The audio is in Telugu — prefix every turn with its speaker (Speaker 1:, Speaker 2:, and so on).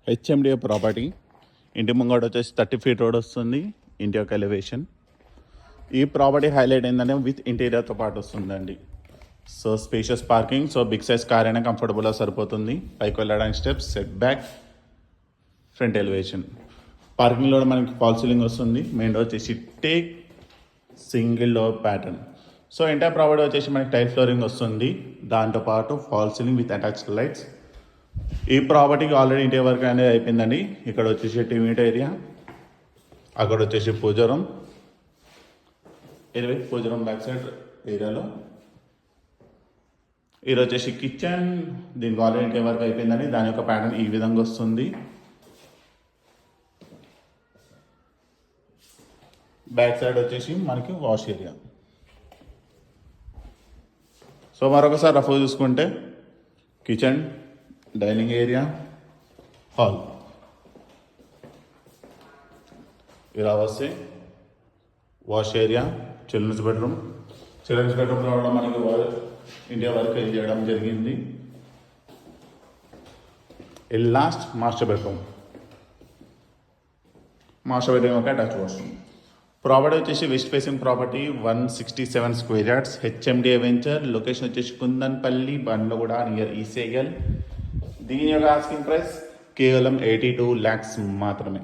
Speaker 1: HMDA property. ఇంటి ముంగట వచ్చేసి 30 ఫీట్ రోడ్ వస్తుంది. ఇంటి యొక్క ఎలివేషన్. ఈ ప్రాపర్టీ హైలైట్ ఏంటంటే విత్ ఇంటీరియర్తో పాటు వస్తుందండి. So spacious parking, so big size car అయినా కంఫర్టబుల్గా సరిపోతుంది. పైకి వెళ్ళడానికి steps, set back, front elevation. పార్కింగ్లో మనకి ఫాల్ సీలింగ్ వస్తుంది. మెయిన్ డోర్ వచ్చేసి teak single door pattern. So entire property వచ్చేసి మనకి టైల్ ఫ్లోరింగ్ వస్తుంది. దాంతోపాటు fall ceiling with attached lights. ఈ ప్రాపర్టీకి ఆల్రెడీ ఇంటి వర్క్ అనేది అయిపోయిందండి. ఇక్కడ వచ్చేసి టీవీట్ ఏరియా, అక్కడ వచ్చేసి పూజరం, పూజరం బ్యాక్ సైడ్ ఏరియాలో ఇది వచ్చేసి కిచెన్. దీనికి ఆల్రెడీ ఇంటి వర్క్ అయిపోయిందండి. దాని యొక్క ప్యాటర్న్ ఈ విధంగా వస్తుంది. బ్యాక్ సైడ్ వచ్చేసి మనకి వాష్ ఏరియా. సో మరొకసారి రఫ్ చూసుకుంటే కిచెన్, డైనింగ్ ఏరియా, హాల్. ఇలా వస్తే wash area, children's bedroom. Children's బెడ్రూమ్లో కూడా మనకి ఇండియా వర్క్ చేయడం జరిగింది. ఈ last master bedroom. Master bedroom ఒక అటాచ్ వాష్రూమ్. ప్రాపర్టీ వచ్చేసి west facing property, 167 square yards, HMDA venture. Location వచ్చేసి కుందన్పల్లి, బండ్లగూడ, నియర్ ఈసీఐఎల్. దీని యొక్క ఆస్కింగ్ ప్రైస్ కేవలం 82 lakhs మాత్రమే.